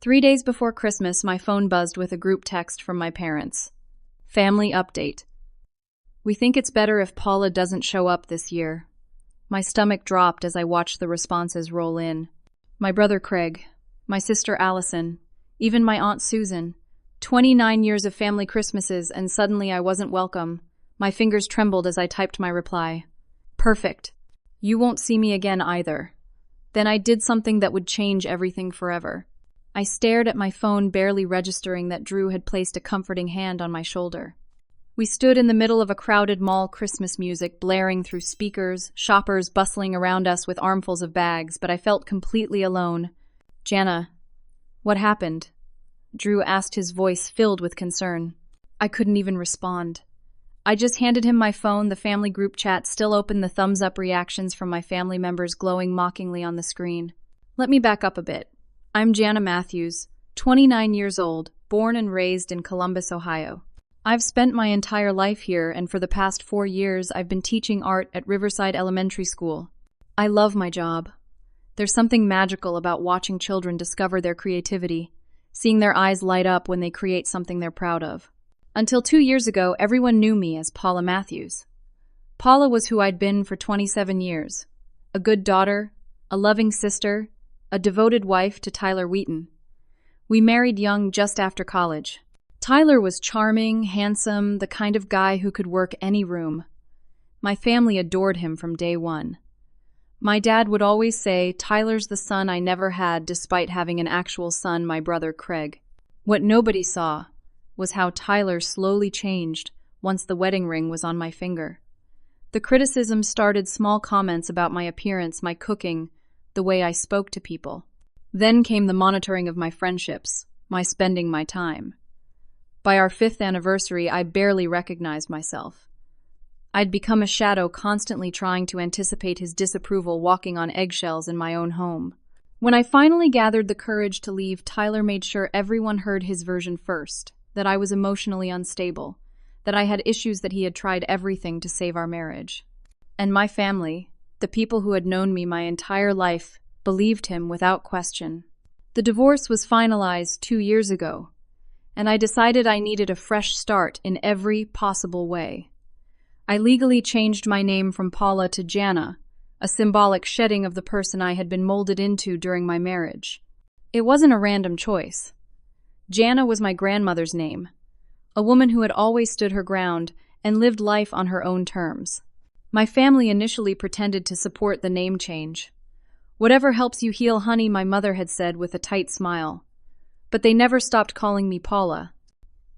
3 days before Christmas, my phone buzzed with a group text from my parents. Family update. We think it's better if Paula doesn't show up this year. My stomach dropped as I watched the responses roll in. My brother Craig, my sister Allison, even my Aunt Susan. 29 years of family Christmases, and suddenly I wasn't welcome. My fingers trembled as I typed my reply. Perfect. You won't see me again either. Then I did something that would change everything forever. I stared at my phone, barely registering that Drew had placed a comforting hand on my shoulder. We stood in the middle of a crowded mall, Christmas music blaring through speakers, shoppers bustling around us with armfuls of bags, but I felt completely alone. Jana, what happened? Drew asked, his voice filled with concern. I couldn't even respond. I just handed him my phone, the family group chat still open, the thumbs-up reactions from my family members glowing mockingly on the screen. Let me back up a bit. I'm Jana Matthews, 29 years old, born and raised in Columbus, Ohio. I've spent my entire life here, and for the past 4 years, I've been teaching art at Riverside Elementary School. I love my job. There's something magical about watching children discover their creativity, seeing their eyes light up when they create something they're proud of. Until 2 years ago, everyone knew me as Paula Matthews. Paula was who I'd been for 27 years. A good daughter, a loving sister, a devoted wife to Tyler Wheaton. We married young just after college. Tyler was charming, handsome, the kind of guy who could work any room. My family adored him from day one. My dad would always say, Tyler's the son I never had, despite having an actual son, my brother Craig. What nobody saw was how Tyler slowly changed once the wedding ring was on my finger. The criticism started, small comments about my appearance, my cooking, the way I spoke to people. Then came the monitoring of my friendships, my spending my time. By our 5th anniversary, I barely recognized myself. I'd become a shadow, constantly trying to anticipate his disapproval, walking on eggshells in my own home. When I finally gathered the courage to leave, Tyler made sure everyone heard his version first, that I was emotionally unstable, that I had issues, that he had tried everything to save our marriage. And my family, the people who had known me my entire life, believed him without question. The divorce was finalized 2 years ago, and I decided I needed a fresh start in every possible way. I legally changed my name from Paula to Jana, a symbolic shedding of the person I had been molded into during my marriage. It wasn't a random choice. Jana was my grandmother's name, a woman who had always stood her ground and lived life on her own terms. My family initially pretended to support the name change. Whatever helps you heal, honey, my mother had said with a tight smile. But they never stopped calling me Paula.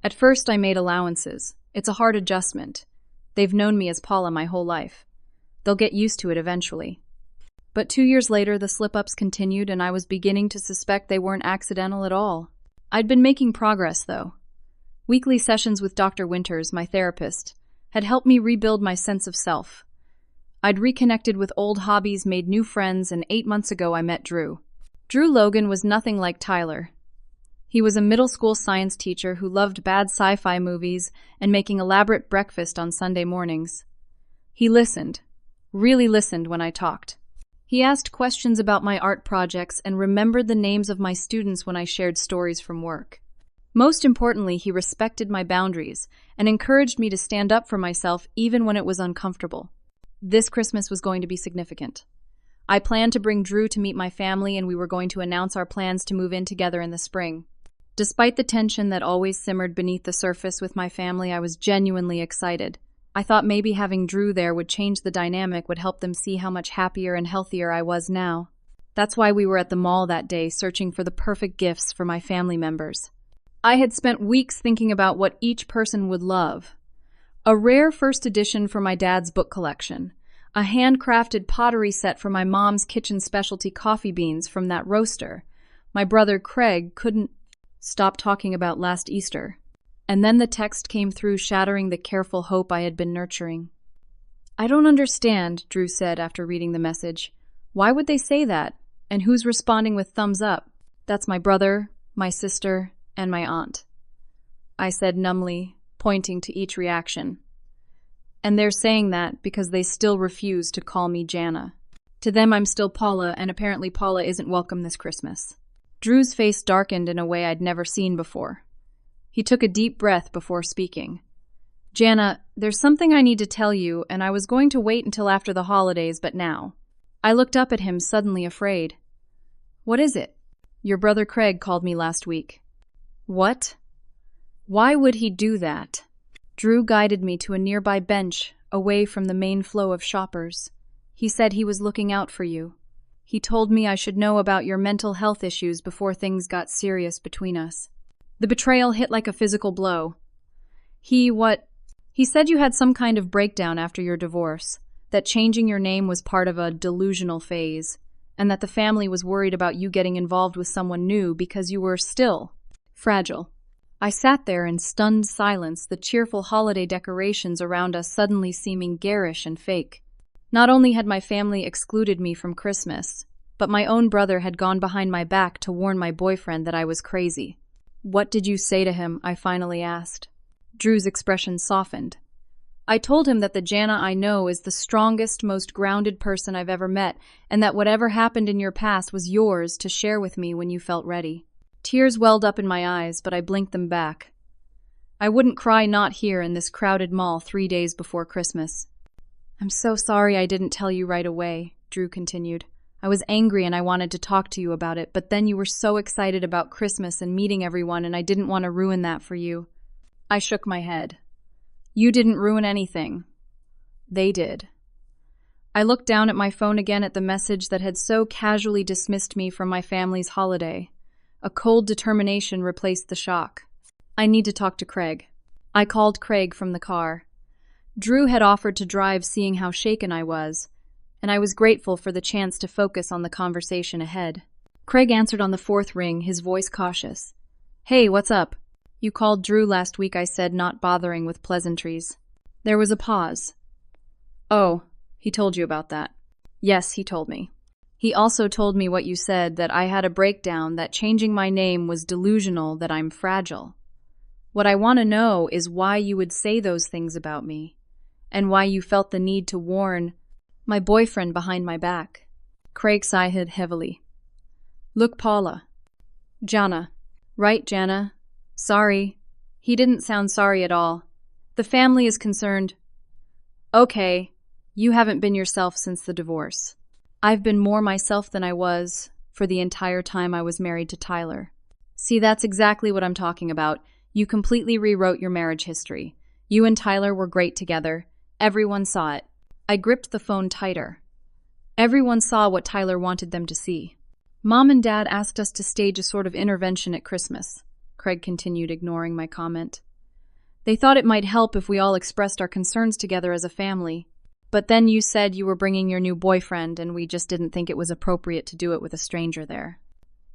At first I made allowances. It's a hard adjustment. They've known me as Paula my whole life. They'll get used to it eventually. But 2 years later, the slip-ups continued, and I was beginning to suspect they weren't accidental at all. I'd been making progress, though. Weekly sessions with Dr. Winters, my therapist, had helped me rebuild my sense of self. I'd reconnected with old hobbies, made new friends, and 8 months ago I met Drew. Drew Logan was nothing like Tyler. He was a middle school science teacher who loved bad sci-fi movies and making elaborate breakfast on Sunday mornings. He listened, really listened when I talked. He asked questions about my art projects and remembered the names of my students when I shared stories from work. Most importantly, he respected my boundaries and encouraged me to stand up for myself even when it was uncomfortable. This Christmas was going to be significant. I planned to bring Drew to meet my family, and we were going to announce our plans to move in together in the spring. Despite the tension that always simmered beneath the surface with my family, I was genuinely excited. I thought maybe having Drew there would change the dynamic, would help them see how much happier and healthier I was now. That's why we were at the mall that day, searching for the perfect gifts for my family members. I had spent weeks thinking about what each person would love. A rare first edition for my dad's book collection, a handcrafted pottery set for my mom's kitchen specialty coffee beans from that roaster. My brother Craig couldn't stop talking about last Easter. And then the text came through, shattering the careful hope I had been nurturing. I don't understand, Drew said after reading the message. Why would they say that? And who's responding with thumbs up? That's my brother, my sister, and my aunt, I said numbly, pointing to each reaction. And they're saying that because they still refuse to call me Jana. To them, I'm still Paula, and apparently Paula isn't welcome this Christmas. Drew's face darkened in a way I'd never seen before. He took a deep breath before speaking. Jana, there's something I need to tell you, and I was going to wait until after the holidays, but now. I looked up at him, suddenly afraid. What is it? Your brother Craig called me last week. What? Why would he do that? Drew guided me to a nearby bench, away from the main flow of shoppers. He said he was looking out for you. He told me I should know about your mental health issues before things got serious between us. The betrayal hit like a physical blow. He said you had some kind of breakdown after your divorce, that changing your name was part of a delusional phase, and that the family was worried about you getting involved with someone new because you were still fragile. I sat there in stunned silence, the cheerful holiday decorations around us suddenly seeming garish and fake. Not only had my family excluded me from Christmas, but my own brother had gone behind my back to warn my boyfriend that I was crazy. What did you say to him? I finally asked. Drew's expression softened. I told him that the Jana I know is the strongest, most grounded person I've ever met, and that whatever happened in your past was yours to share with me when you felt ready. Tears welled up in my eyes, but I blinked them back. I wouldn't cry not here in this crowded mall 3 days before Christmas. I'm so sorry I didn't tell you right away, Drew continued. I was angry and I wanted to talk to you about it, but then you were so excited about Christmas and meeting everyone, and I didn't want to ruin that for you. I shook my head. You didn't ruin anything. They did. I looked down at my phone again at the message that had so casually dismissed me from my family's holiday. A cold determination replaced the shock. I need to talk to Craig. I called Craig from the car. Drew had offered to drive, seeing how shaken I was, and I was grateful for the chance to focus on the conversation ahead. Craig answered on the fourth ring, his voice cautious. Hey, what's up? You called Drew last week, I said, not bothering with pleasantries. There was a pause. Oh, he told you about that. Yes, he told me. He also told me what you said, that I had a breakdown, that changing my name was delusional, that I'm fragile. What I want to know is why you would say those things about me, and why you felt the need to warn my boyfriend behind my back. Craig sighed heavily. Look, Paula. Jana. Right, Jana. Sorry. He didn't sound sorry at all. The family is concerned. Okay, you haven't been yourself since the divorce. I've been more myself than I was for the entire time I was married to Tyler. See, that's exactly what I'm talking about. You completely rewrote your marriage history. You and Tyler were great together. Everyone saw it. I gripped the phone tighter. Everyone saw what Tyler wanted them to see. Mom and Dad asked us to stage a sort of intervention at Christmas, Craig continued, ignoring my comment. They thought it might help if we all expressed our concerns together as a family. But then you said you were bringing your new boyfriend, and we just didn't think it was appropriate to do it with a stranger there.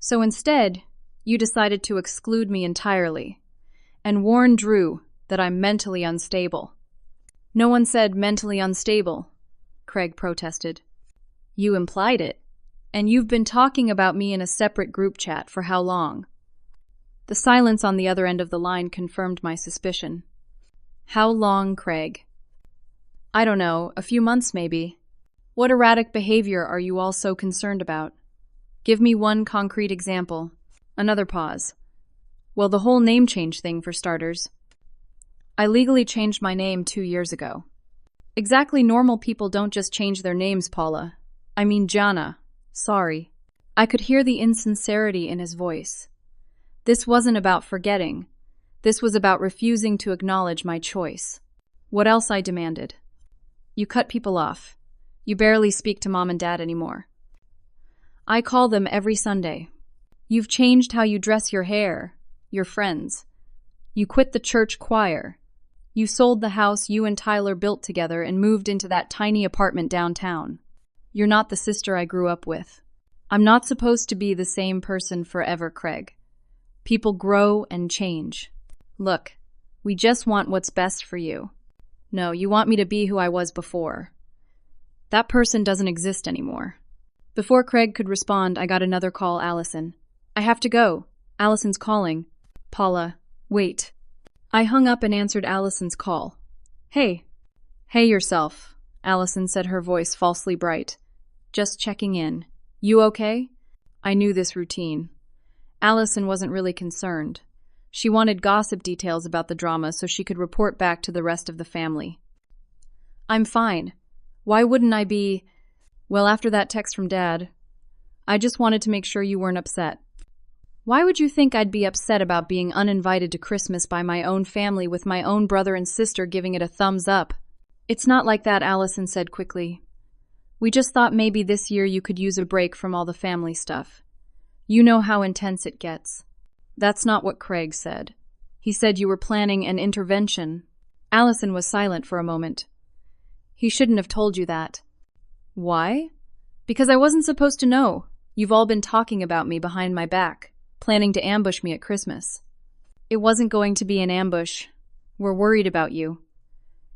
So instead, you decided to exclude me entirely, and warn Drew that I'm mentally unstable. No one said mentally unstable, Craig protested. You implied it, and you've been talking about me in a separate group chat for how long? The silence on the other end of the line confirmed my suspicion. How long, Craig? I don't know, a few months maybe. What erratic behavior are you all so concerned about? Give me one concrete example. Another pause. Well, the whole name change thing, for starters. I legally changed my name 2 years ago. Exactly, normal people don't just change their names, Paula. I mean, Jana. Sorry. I could hear the insincerity in his voice. This wasn't about forgetting. This was about refusing to acknowledge my choice. What else? I demanded. You cut people off. You barely speak to Mom and Dad anymore. I call them every Sunday. You've changed how you dress your hair, your friends. You quit the church choir. You sold the house you and Tyler built together and moved into that tiny apartment downtown. You're not the sister I grew up with. I'm not supposed to be the same person forever, Craig. People grow and change. Look, we just want what's best for you. No, you want me to be who I was before. That person doesn't exist anymore. Before Craig could respond, I got another call. Allison. I have to go. Allison's calling. Paula, wait. I hung up and answered Allison's call. Hey. Hey yourself, Allison said, her voice falsely bright. Just checking in. You okay? I knew this routine. Allison wasn't really concerned. She wanted gossip details about the drama so she could report back to the rest of the family. I'm fine. Why wouldn't I be? Well, after that text from Dad, I just wanted to make sure you weren't upset. Why would you think I'd be upset about being uninvited to Christmas by my own family with my own brother and sister giving it a thumbs up? It's not like that, Allison said quickly. We just thought maybe this year you could use a break from all the family stuff. You know how intense it gets. That's not what Craig said. He said you were planning an intervention. Allison was silent for a moment. He shouldn't have told you that. Why? Because I wasn't supposed to know. You've all been talking about me behind my back, planning to ambush me at Christmas. It wasn't going to be an ambush. We're worried about you.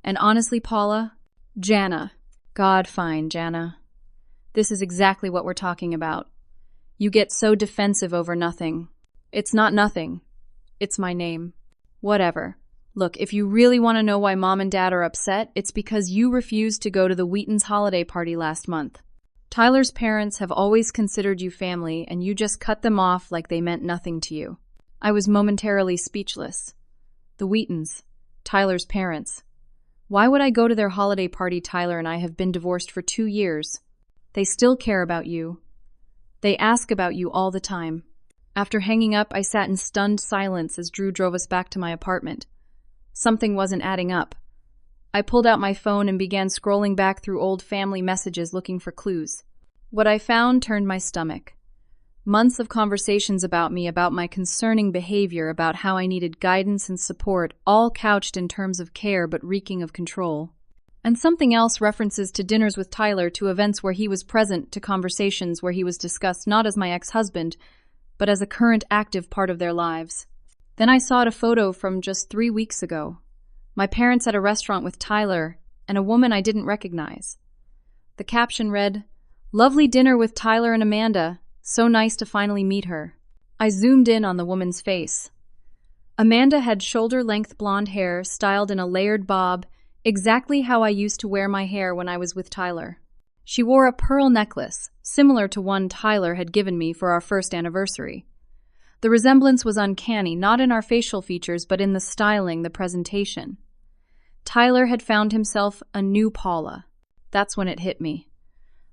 And honestly, Paula, Jana. God, fine, Jana. This is exactly what we're talking about. You get so defensive over nothing. It's not nothing. It's my name. Whatever. Look, if you really want to know why Mom and Dad are upset, it's because you refused to go to the Wheaton's holiday party last month. Tyler's parents have always considered you family, and you just cut them off like they meant nothing to you. I was momentarily speechless. The Wheatons, Tyler's parents. Why would I go to their holiday party? Tyler and I have been divorced for 2 years. They still care about you. They ask about you all the time. After hanging up, I sat in stunned silence as Drew drove us back to my apartment. Something wasn't adding up. I pulled out my phone and began scrolling back through old family messages looking for clues. What I found turned my stomach. Months of conversations about me, about my concerning behavior, about how I needed guidance and support, all couched in terms of care but reeking of control. And something else, references to dinners with Tyler, to events where he was present, to conversations where he was discussed not as my ex-husband, but as a current active part of their lives. Then I saw a photo from just 3 weeks ago. My parents at a restaurant with Tyler and a woman I didn't recognize. The caption read, "Lovely dinner with Tyler and Amanda. So nice to finally meet her." I zoomed in on the woman's face. Amanda had shoulder-length blonde hair styled in a layered bob, exactly how I used to wear my hair when I was with Tyler. She wore a pearl necklace, similar to one Tyler had given me for our first anniversary. The resemblance was uncanny, not in our facial features, but in the styling, the presentation. Tyler had found himself a new Paula. That's when it hit me.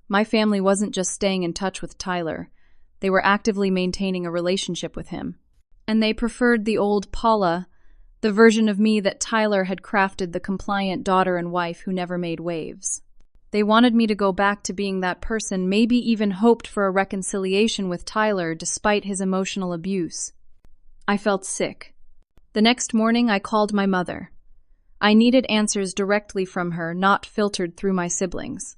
My family wasn't just staying in touch with Tyler. They were actively maintaining a relationship with him. And they preferred the old Paula, the version of me that Tyler had crafted, the compliant daughter and wife who never made waves. They wanted me to go back to being that person, maybe even hoped for a reconciliation with Tyler despite his emotional abuse. I felt sick. The next morning, I called my mother. I needed answers directly from her, not filtered through my siblings.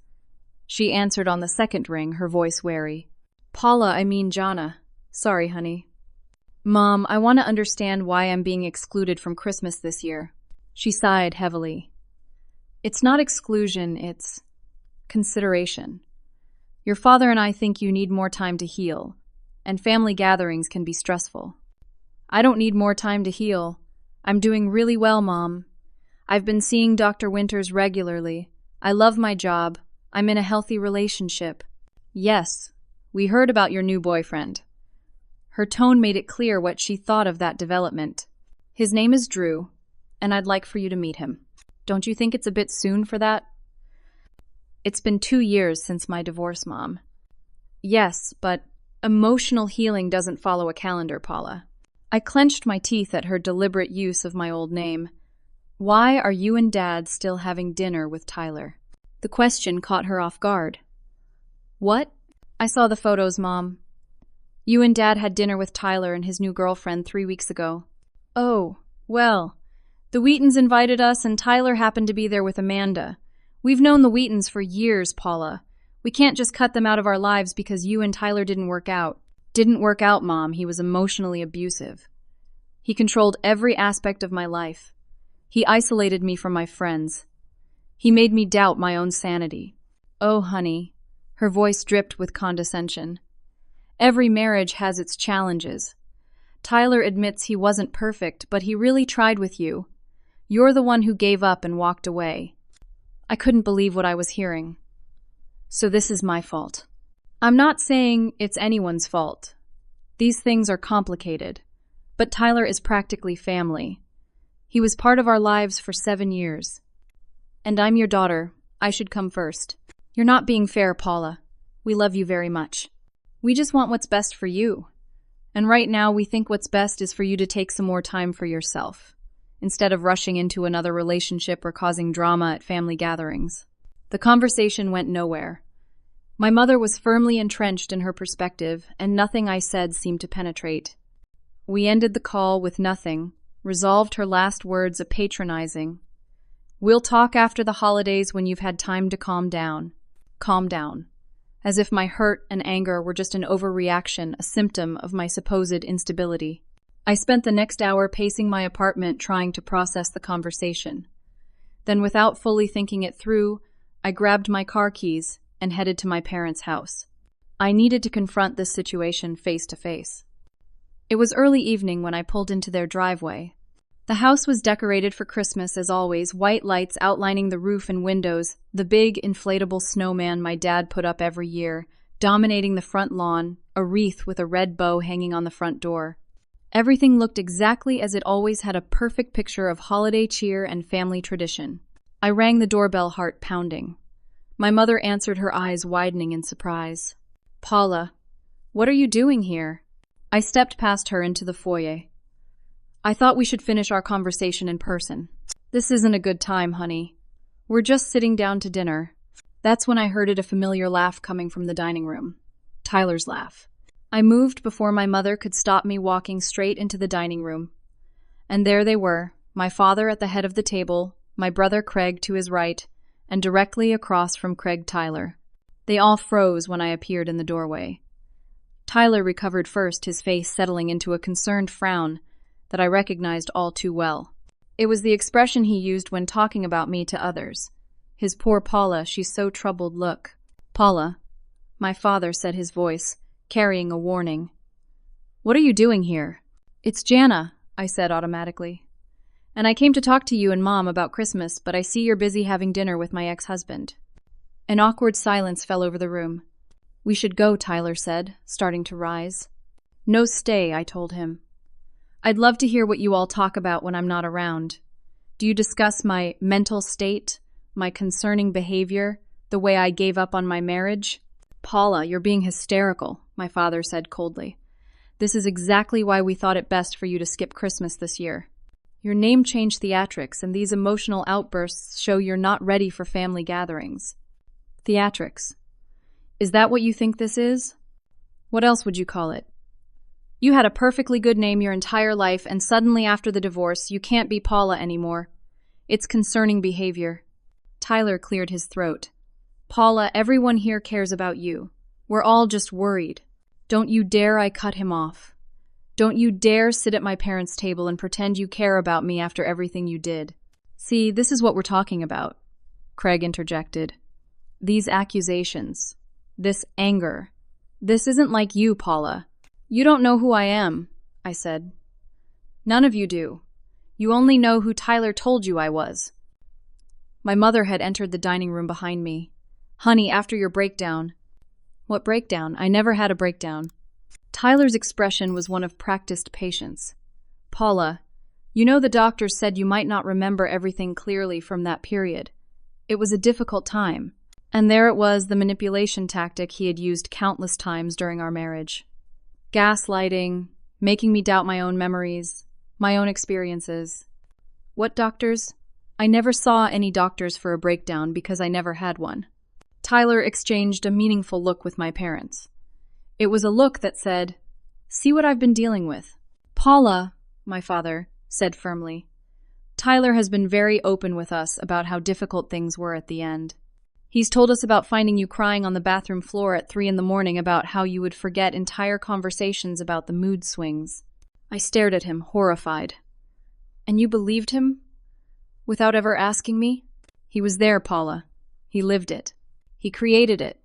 She answered on the second ring, her voice wary. "Paula, I mean Jana. Sorry, honey." "Mom, I want to understand why I'm being excluded from Christmas this year." She sighed heavily. "It's not exclusion, it's consideration. Your father and I think you need more time to heal, and family gatherings can be stressful." "I don't need more time to heal. I'm doing really well, Mom. I've been seeing Dr. Winters regularly. I love my job. I'm in a healthy relationship." "Yes, we heard about your new boyfriend." Her tone made it clear what she thought of that development. "His name is Drew, and I'd like for you to meet him. Don't you think it's a bit soon for that?" "It's been 2 years since my divorce, Mom." "Yes, but emotional healing doesn't follow a calendar, Paula." I clenched my teeth at her deliberate use of my old name. "Why are you and Dad still having dinner with Tyler?" The question caught her off guard. "What?" "I saw the photos, Mom. You and Dad had dinner with Tyler and his new girlfriend 3 weeks ago." "Oh, well, the Wheatons invited us and Tyler happened to be there with Amanda. We've known the Wheatons for years, Paula. We can't just cut them out of our lives because you and Tyler didn't work out." "Didn't work out, Mom. He was emotionally abusive. He controlled every aspect of my life. He isolated me from my friends. He made me doubt my own sanity." "Oh, honey." Her voice dripped with condescension. "Every marriage has its challenges. Tyler admits he wasn't perfect, but he really tried with you. You're the one who gave up and walked away." I couldn't believe what I was hearing. "So this is my fault." "I'm not saying it's anyone's fault. These things are complicated, but Tyler is practically family. He was part of our lives for 7 years. And I'm your daughter. I should come first. You're not being fair, Paula. We love you very much. We just want what's best for you. And right now, we think what's best is for you to take some more time for yourself, instead of rushing into another relationship or causing drama at family gatherings. The conversation went nowhere. My mother was firmly entrenched in her perspective, and nothing I said seemed to penetrate. We ended the call with nothing, resolved her last words a patronizing, "We'll talk after the holidays when you've had time to calm down." Calm down. As if my hurt and anger were just an overreaction, a symptom of my supposed instability. I spent the next hour pacing my apartment trying to process the conversation. Then, without fully thinking it through, I grabbed my car keys and headed to my parents' house. I needed to confront this situation face to face. It was early evening when I pulled into their driveway. The house was decorated for Christmas as always, white lights outlining the roof and windows, the big inflatable snowman my dad put up every year, dominating the front lawn, a wreath with a red bow hanging on the front door. Everything looked exactly as it always had, a perfect picture of holiday cheer and family tradition. I rang the doorbell, heart pounding. My mother answered, her eyes widening in surprise. "Paula, what are you doing here?" I stepped past her into the foyer. "I thought we should finish our conversation in person." "This isn't a good time, honey. We're just sitting down to dinner." That's when I heard a familiar laugh coming from the dining room. Tyler's laugh. I moved before my mother could stop me, walking straight into the dining room. And there they were, my father at the head of the table, my brother Craig to his right, and directly across from Craig, Tyler. They all froze when I appeared in the doorway. Tyler recovered first, his face settling into a concerned frown that I recognized all too well. It was the expression he used when talking about me to others. His poor Paula, she's so troubled look. "Paula," my father said, his voice carrying a warning. "What are you doing here?" "It's Jana," I said automatically. "And I came to talk to you and Mom about Christmas, but I see you're busy having dinner with my ex-husband." An awkward silence fell over the room. "We should go," Tyler said, starting to rise. "No, stay," I told him. "I'd love to hear what you all talk about when I'm not around. Do you discuss my mental state, my concerning behavior, the way I gave up on my marriage?" "Paula, you're being hysterical," my father said coldly. "This is exactly why we thought it best for you to skip Christmas this year. Your name change theatrics, and these emotional outbursts show you're not ready for family gatherings." "Theatrics? Is that what you think this is? What else would you call it? You had a perfectly good name your entire life, and suddenly after the divorce, you can't be Paula anymore. It's concerning behavior." Tyler cleared his throat. "Paula, everyone here cares about you. We're all just worried." "Don't you dare," I cut him off. "Don't you dare sit at my parents' table and pretend you care about me after everything you did." "See, this is what we're talking about," Craig interjected. "These accusations. This anger. This isn't like you, Paula. You don't know who I am," I said. "None of you do. You only know who Tyler told you I was." My mother had entered the dining room behind me. "Honey, after your breakdown." "What breakdown? I never had a breakdown." Tyler's expression was one of practiced patience. "Paula, you know the doctors said you might not remember everything clearly from that period. It was a difficult time." And there it was, the manipulation tactic he had used countless times during our marriage. Gaslighting, making me doubt my own memories, my own experiences. "What doctors?" "I never saw any doctors for a breakdown because I never had one." Tyler exchanged a meaningful look with my parents. It was a look that said, "See what I've been dealing with." "Paula," my father said firmly, "Tyler has been very open with us about how difficult things were at the end. He's told us about finding you crying on the bathroom floor at 3 a.m, about how you would forget entire conversations about the mood swings." I stared at him, horrified. "And you believed him? Without ever asking me?" "He was there, Paula. He lived it. He created it.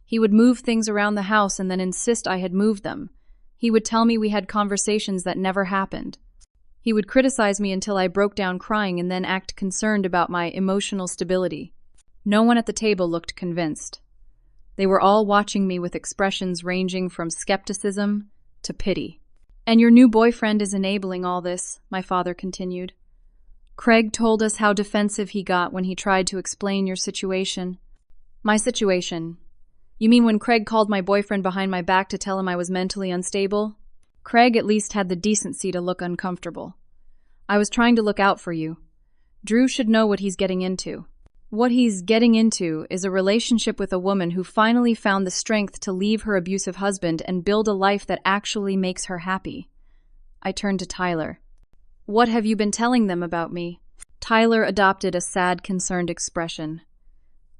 He would move things around the house and then insist I had moved them. He would tell me we had conversations that never happened. He would criticize me until I broke down crying and then act concerned about my emotional stability." No one at the table looked convinced. They were all watching me with expressions ranging from skepticism to pity. And your new boyfriend is enabling all this, my father continued. Craig told us how defensive he got when he tried to explain your situation. My situation? You mean when Craig called my boyfriend behind my back to tell him I was mentally unstable? Craig at least had the decency to look uncomfortable. I was trying to look out for you. Drew should know what he's getting into. What he's getting into is a relationship with a woman who finally found the strength to leave her abusive husband and build a life that actually makes her happy. I turned to Tyler. What have you been telling them about me? Tyler adopted a sad, concerned expression.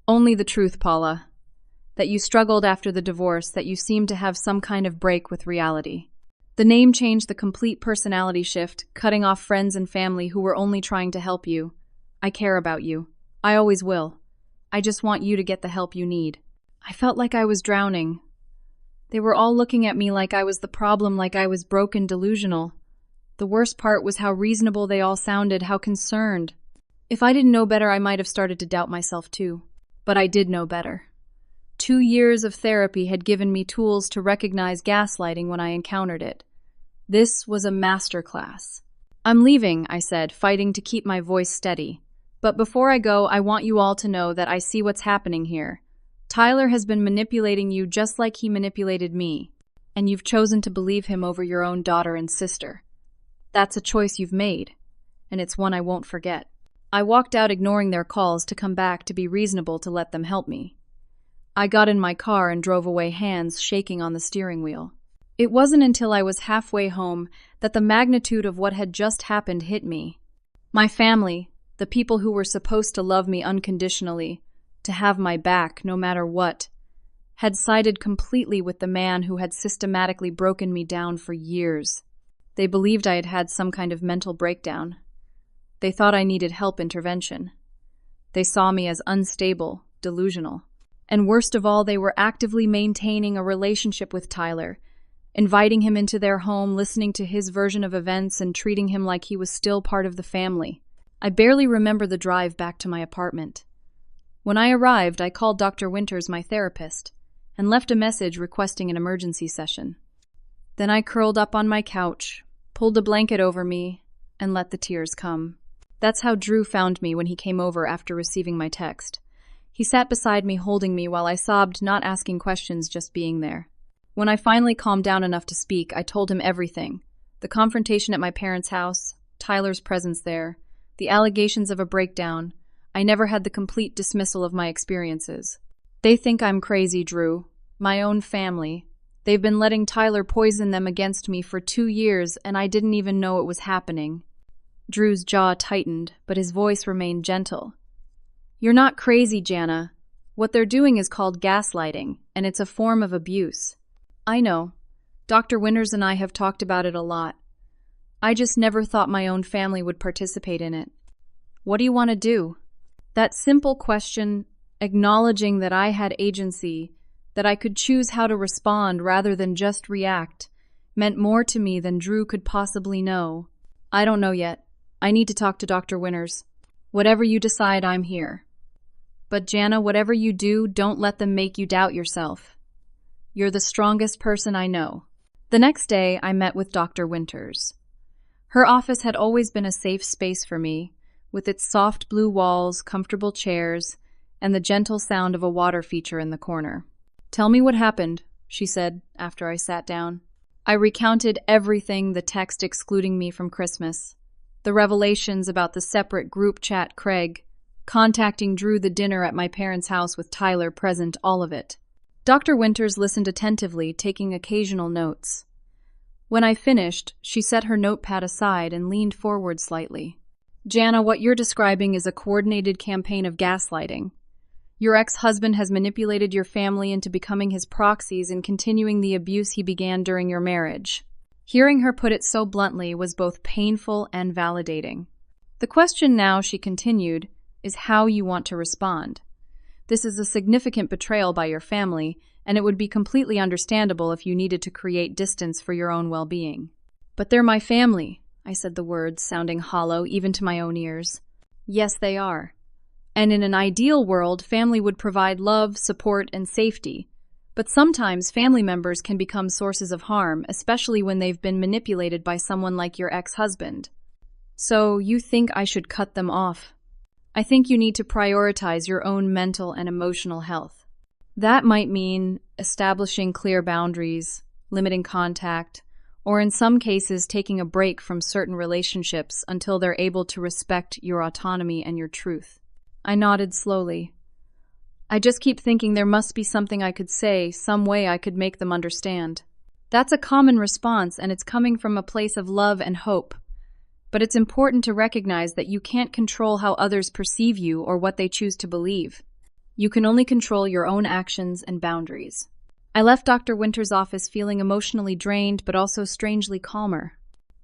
Only the truth, Paula. That you struggled after the divorce, that you seemed to have some kind of break with reality. The name changed, the complete personality shift, cutting off friends and family who were only trying to help you. I care about you. I always will. I just want you to get the help you need. I felt like I was drowning. They were all looking at me like I was the problem, like I was broken, delusional. The worst part was how reasonable they all sounded, how concerned. If I didn't know better, I might have started to doubt myself too. But I did know better. 2 years of therapy had given me tools to recognize gaslighting when I encountered it. This was a masterclass. I'm leaving, I said, fighting to keep my voice steady. But before I go, I want you all to know that I see what's happening here. Tyler has been manipulating you just like he manipulated me, and you've chosen to believe him over your own daughter and sister. That's a choice you've made, and it's one I won't forget. I walked out, ignoring their calls to come back, to be reasonable, to let them help me. I got in my car and drove away, hands shaking on the steering wheel. It wasn't until I was halfway home that the magnitude of what had just happened hit me. My family, the people who were supposed to love me unconditionally, to have my back no matter what, had sided completely with the man who had systematically broken me down for years. They believed I had had some kind of mental breakdown. They thought I needed help, intervention. They saw me as unstable, delusional. And worst of all, they were actively maintaining a relationship with Tyler, inviting him into their home, listening to his version of events, and treating him like he was still part of the family. I barely remember the drive back to my apartment. When I arrived, I called Dr. Winters, my therapist, and left a message requesting an emergency session. Then I curled up on my couch, pulled a blanket over me, and let the tears come. That's how Drew found me when he came over after receiving my text. He sat beside me, holding me while I sobbed, not asking questions, just being there. When I finally calmed down enough to speak, I told him everything. The confrontation at my parents' house, Tyler's presence there, the allegations of a breakdown. I never had the complete dismissal of my experiences. They think I'm crazy, Drew. My own family. They've been letting Tyler poison them against me for 2 years, and I didn't even know it was happening. Drew's jaw tightened, but his voice remained gentle. You're not crazy, Jana. What they're doing is called gaslighting, and it's a form of abuse. I know. Dr. Winters and I have talked about it a lot. I just never thought my own family would participate in it. What do you want to do? That simple question, acknowledging that I had agency, that I could choose how to respond rather than just react, meant more to me than Drew could possibly know. I don't know yet. I need to talk to Dr. Winters. Whatever you decide, I'm here. But Jana, whatever you do, don't let them make you doubt yourself. You're the strongest person I know. The next day, I met with Dr. Winters. Her office had always been a safe space for me, with its soft blue walls, comfortable chairs, and the gentle sound of a water feature in the corner. Tell me what happened, she said after I sat down. I recounted everything, the text excluding me from Christmas, the revelations about the separate group chat Craig, contacting Drew, the dinner at my parents' house with Tyler present, all of it. Dr. Winters listened attentively, taking occasional notes. When I finished, she set her notepad aside and leaned forward slightly. Jana, what you're describing is a coordinated campaign of gaslighting. Your ex-husband has manipulated your family into becoming his proxies and continuing the abuse he began during your marriage. Hearing her put it so bluntly was both painful and validating. The question now, she continued, is how you want to respond. This is a significant betrayal by your family, and it would be completely understandable if you needed to create distance for your own well-being. But they're my family, I said, the words sounding hollow even to my own ears. Yes, they are. And in an ideal world, family would provide love, support, and safety. But sometimes family members can become sources of harm, especially when they've been manipulated by someone like your ex-husband. So, you think I should cut them off? I think you need to prioritize your own mental and emotional health. That might mean establishing clear boundaries, limiting contact, or in some cases taking a break from certain relationships until they're able to respect your autonomy and your truth. I nodded slowly. I just keep thinking there must be something I could say, some way I could make them understand. That's a common response, and it's coming from a place of love and hope. But it's important to recognize that you can't control how others perceive you or what they choose to believe. You can only control your own actions and boundaries. I left Dr. Winter's office feeling emotionally drained, but also strangely calmer.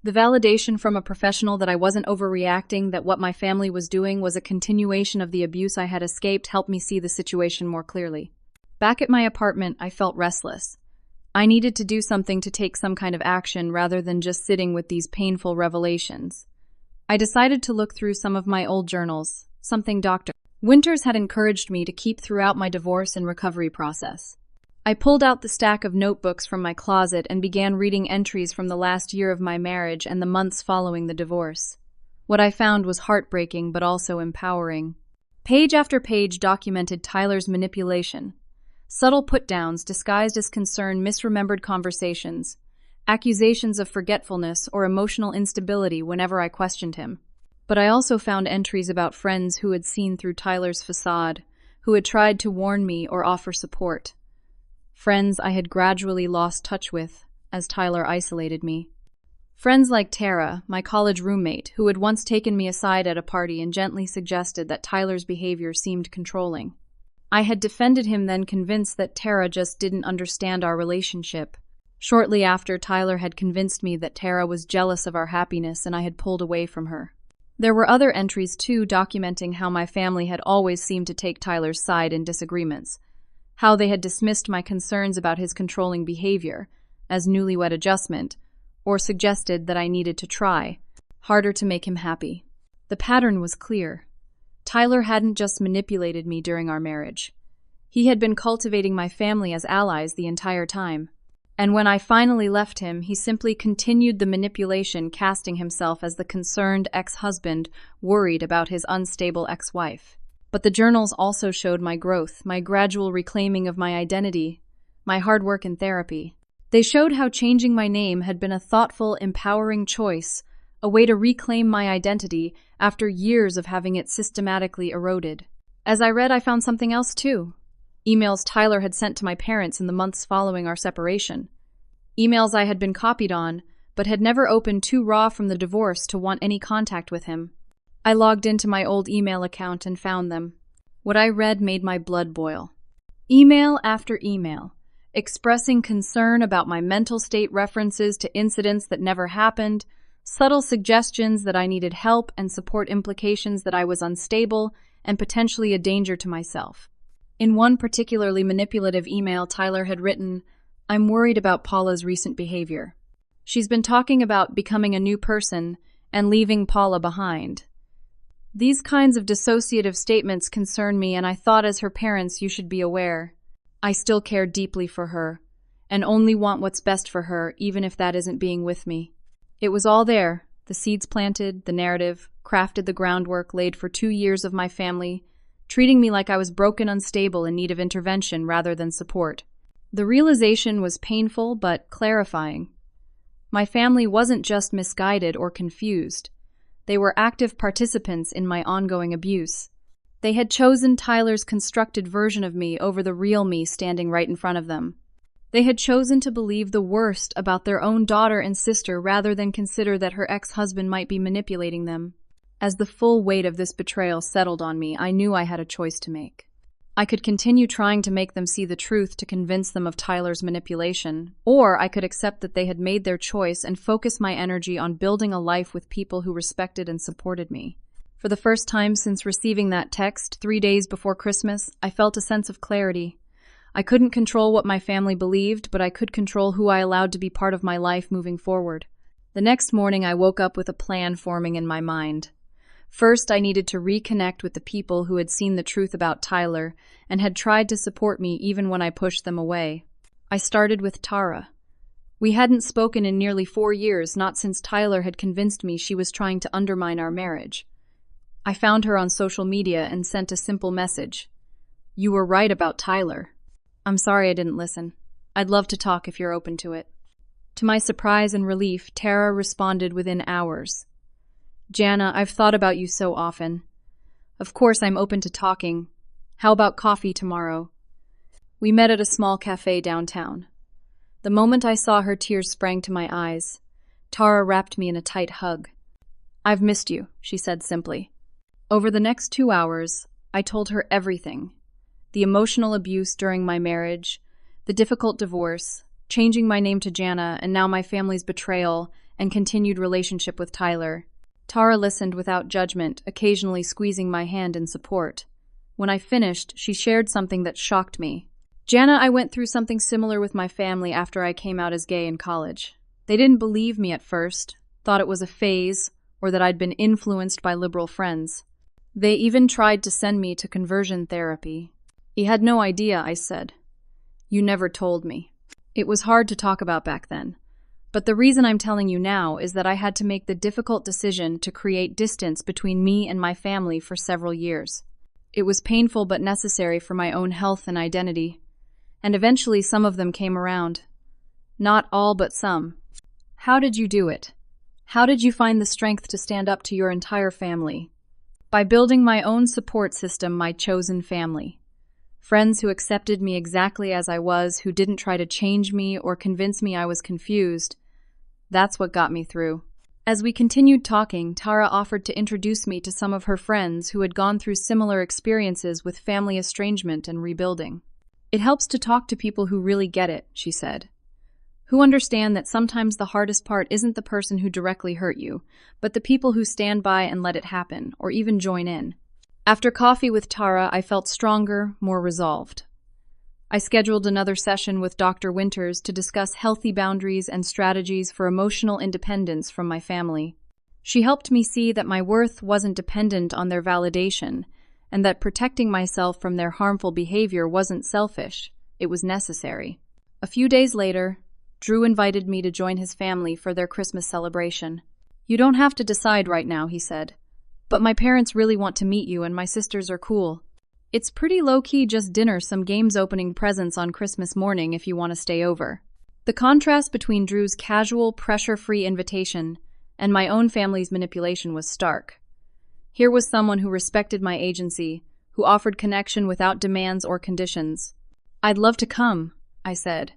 The validation from a professional that I wasn't overreacting, that what my family was doing was a continuation of the abuse I had escaped, helped me see the situation more clearly. Back at my apartment, I felt restless. I needed to do something, to take some kind of action rather than just sitting with these painful revelations. I decided to look through some of my old journals, something Dr. Winters had encouraged me to keep throughout my divorce and recovery process. I pulled out the stack of notebooks from my closet and began reading entries from the last year of my marriage and the months following the divorce. What I found was heartbreaking but also empowering. Page after page documented Tyler's manipulation. Subtle put-downs disguised as concern, misremembered conversations, accusations of forgetfulness or emotional instability whenever I questioned him. But I also found entries about friends who had seen through Tyler's facade, who had tried to warn me or offer support. Friends I had gradually lost touch with as Tyler isolated me. Friends like Tara, my college roommate, who had once taken me aside at a party and gently suggested that Tyler's behavior seemed controlling. I had defended him, then convinced that Tara just didn't understand our relationship. Shortly after, Tyler had convinced me that Tara was jealous of our happiness and I had pulled away from her. There were other entries too, documenting how my family had always seemed to take Tyler's side in disagreements, how they had dismissed my concerns about his controlling behavior as newlywed adjustment, or suggested that I needed to try harder to make him happy. The pattern was clear. Tyler hadn't just manipulated me during our marriage. He had been cultivating my family as allies the entire time. And when I finally left him, he simply continued the manipulation, casting himself as the concerned ex-husband worried about his unstable ex-wife. But the journals also showed my growth, my gradual reclaiming of my identity, my hard work in therapy. They showed how changing my name had been a thoughtful, empowering choice, a way to reclaim my identity after years of having it systematically eroded. As I read, I found something else too. Emails Tyler had sent to my parents in the months following our separation. Emails I had been copied on, but had never opened, too raw from the divorce to want any contact with him. I logged into my old email account and found them. What I read made my blood boil. Email after email, expressing concern about my mental state, references to incidents that never happened, subtle suggestions that I needed help and support, implications that I was unstable and potentially a danger to myself. In one particularly manipulative email, Tyler had written, "I'm worried about Paula's recent behavior. She's been talking about becoming a new person and leaving Paula behind. These kinds of dissociative statements concern me, and I thought as her parents you should be aware. I still care deeply for her, and only want what's best for her, even if that isn't being with me." It was all there, the seeds planted, the narrative, crafted, the groundwork laid for 2 years of my family, treating me like I was broken, unstable, in need of intervention rather than support. The realization was painful but clarifying. My family wasn't just misguided or confused. They were active participants in my ongoing abuse. They had chosen Tyler's constructed version of me over the real me standing right in front of them. They had chosen to believe the worst about their own daughter and sister rather than consider that her ex-husband might be manipulating them. As the full weight of this betrayal settled on me, I knew I had a choice to make. I could continue trying to make them see the truth to convince them of Tyler's manipulation, or I could accept that they had made their choice and focus my energy on building a life with people who respected and supported me. For the first time since receiving that text 3 days before Christmas, I felt a sense of clarity. I couldn't control what my family believed, but I could control who I allowed to be part of my life moving forward. The next morning, I woke up with a plan forming in my mind. First, I needed to reconnect with the people who had seen the truth about Tyler and had tried to support me even when I pushed them away. I started with Tara. We hadn't spoken in nearly 4 years, not since Tyler had convinced me she was trying to undermine our marriage. I found her on social media and sent a simple message. "You were right about Tyler. I'm sorry I didn't listen. I'd love to talk if you're open to it." To my surprise and relief, Tara responded within hours. "Jana, I've thought about you so often. Of course I'm open to talking. How about coffee tomorrow?" We met at a small cafe downtown. The moment I saw her, tears sprang to my eyes. Tara wrapped me in a tight hug. "I've missed you," she said simply. Over the next 2 hours, I told her everything. The emotional abuse during my marriage, the difficult divorce, changing my name to Jana, and now my family's betrayal and continued relationship with Tyler. Tara listened without judgment, occasionally squeezing my hand in support. When I finished, she shared something that shocked me. "Jana, I went through something similar with my family after I came out as gay in college. They didn't believe me at first, thought it was a phase, or that I'd been influenced by liberal friends. They even tried to send me to conversion therapy." "He had no idea," I said. "You never told me." It was hard to talk about back then. But the reason I'm telling you now is that I had to make the difficult decision to create distance between me and my family for several years. It was painful but necessary for my own health and identity. And eventually some of them came around. Not all, but some. How did you do it? How did you find the strength to stand up to your entire family? By building my own support system, my chosen family. Friends who accepted me exactly as I was, who didn't try to change me or convince me I was confused. That's what got me through. As we continued talking, Tara offered to introduce me to some of her friends who had gone through similar experiences with family estrangement and rebuilding. "It helps to talk to people who really get it," she said. "Who understand that sometimes the hardest part isn't the person who directly hurt you, but the people who stand by and let it happen, or even join in." After coffee with Tara, I felt stronger, more resolved. I scheduled another session with Dr. Winters to discuss healthy boundaries and strategies for emotional independence from my family. She helped me see that my worth wasn't dependent on their validation, and that protecting myself from their harmful behavior wasn't selfish, it was necessary. A few days later, Drew invited me to join his family for their Christmas celebration. "You don't have to decide right now," he said. "But my parents really want to meet you and my sisters are cool. It's pretty low-key, just dinner, some games, opening presents on Christmas morning if you want to stay over." The contrast between Drew's casual, pressure-free invitation and my own family's manipulation was stark. Here was someone who respected my agency, who offered connection without demands or conditions. "I'd love to come," I said.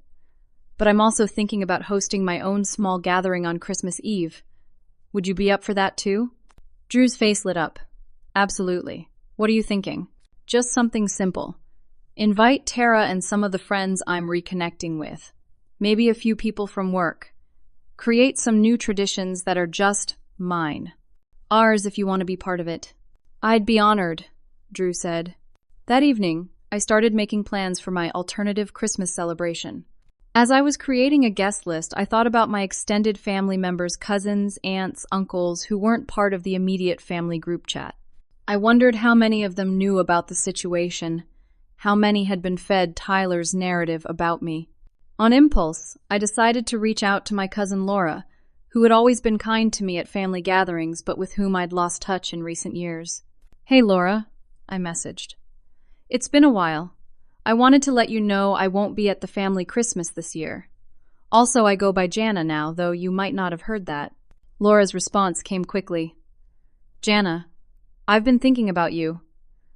"But I'm also thinking about hosting my own small gathering on Christmas Eve. Would you be up for that too?" Drew's face lit up. "Absolutely. What are you thinking?" "Just something simple. Invite Tara and some of the friends I'm reconnecting with. Maybe a few people from work. Create some new traditions that are just mine. Ours if you want to be part of it." "I'd be honored," Drew said. That evening, I started making plans for my alternative Christmas celebration. As I was creating a guest list, I thought about my extended family members, cousins, aunts, uncles, who weren't part of the immediate family group chat. I wondered how many of them knew about the situation, how many had been fed Tyler's narrative about me. On impulse, I decided to reach out to my cousin Laura, who had always been kind to me at family gatherings, but with whom I'd lost touch in recent years. "Hey Laura," I messaged. "It's been a while. I wanted to let you know I won't be at the family Christmas this year. Also, I go by Jana now, though you might not have heard that." Laura's response came quickly. "Jana, I've been thinking about you.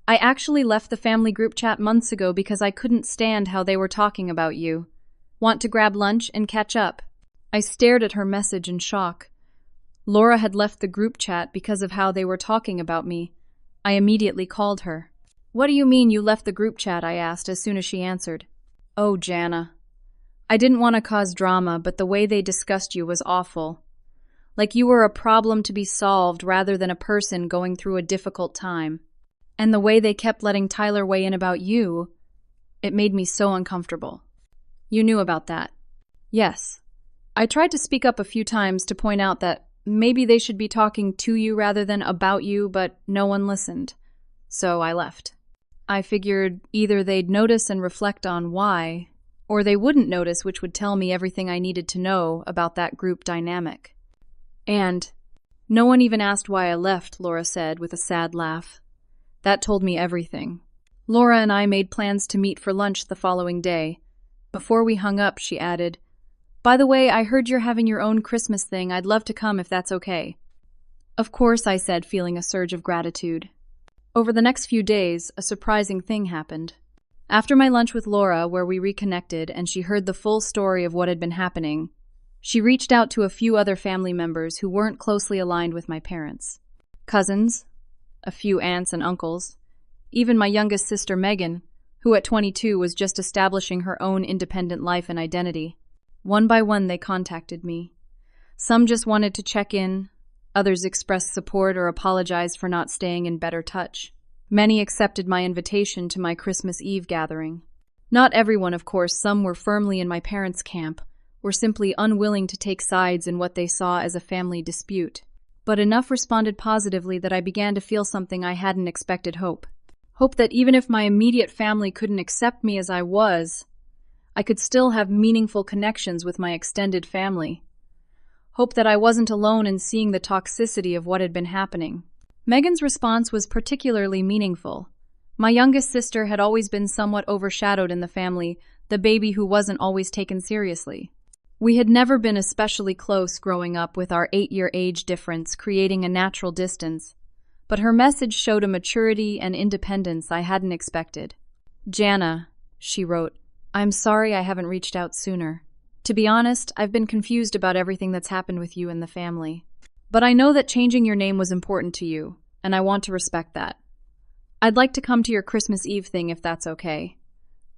I actually left the family group chat months ago because I couldn't stand how they were talking about you. Want to grab lunch and catch up?" I stared at her message in shock. Laura had left the group chat because of how they were talking about me. I immediately called her. "What do you mean you left the group chat?" I asked as soon as she answered. "Oh, Jana. I didn't want to cause drama, but the way they discussed you was awful. Like you were a problem to be solved rather than a person going through a difficult time. And the way they kept letting Tyler weigh in about you, it made me so uncomfortable." "You knew about that?" "Yes. I tried to speak up a few times to point out that maybe they should be talking to you rather than about you, but no one listened. So I left. I figured either they'd notice and reflect on why, or they wouldn't notice, which would tell me everything I needed to know about that group dynamic. And no one even asked why I left, Laura said with a sad laugh. That told me everything. Laura and I made plans to meet for lunch the following day. Before we hung up, she added, "By the way, I heard you're having your own Christmas thing. I'd love to come if that's okay." Of course, I said, feeling a surge of gratitude. Over the next few days, a surprising thing happened. After my lunch with Laura, where we reconnected and she heard the full story of what had been happening, she reached out to a few other family members who weren't closely aligned with my parents. Cousins, a few aunts and uncles, even my youngest sister Megan, who at 22 was just establishing her own independent life and identity. One by one, they contacted me. Some just wanted to check in, others expressed support or apologized for not staying in better touch. Many accepted my invitation to my Christmas Eve gathering. Not everyone, of course. Some were firmly in my parents' camp, or simply unwilling to take sides in what they saw as a family dispute. But enough responded positively that I began to feel something I hadn't expected: hope. Hope that even if my immediate family couldn't accept me as I was, I could still have meaningful connections with my extended family. Hope that I wasn't alone in seeing the toxicity of what had been happening. Megan's response was particularly meaningful. My youngest sister had always been somewhat overshadowed in the family, the baby who wasn't always taken seriously. We had never been especially close growing up, with our 8-year age difference creating a natural distance, but her message showed a maturity and independence I hadn't expected. "Jana," she wrote, "I'm sorry I haven't reached out sooner. To be honest, I've been confused about everything that's happened with you and the family. But I know that changing your name was important to you, and I want to respect that. I'd like to come to your Christmas Eve thing if that's okay.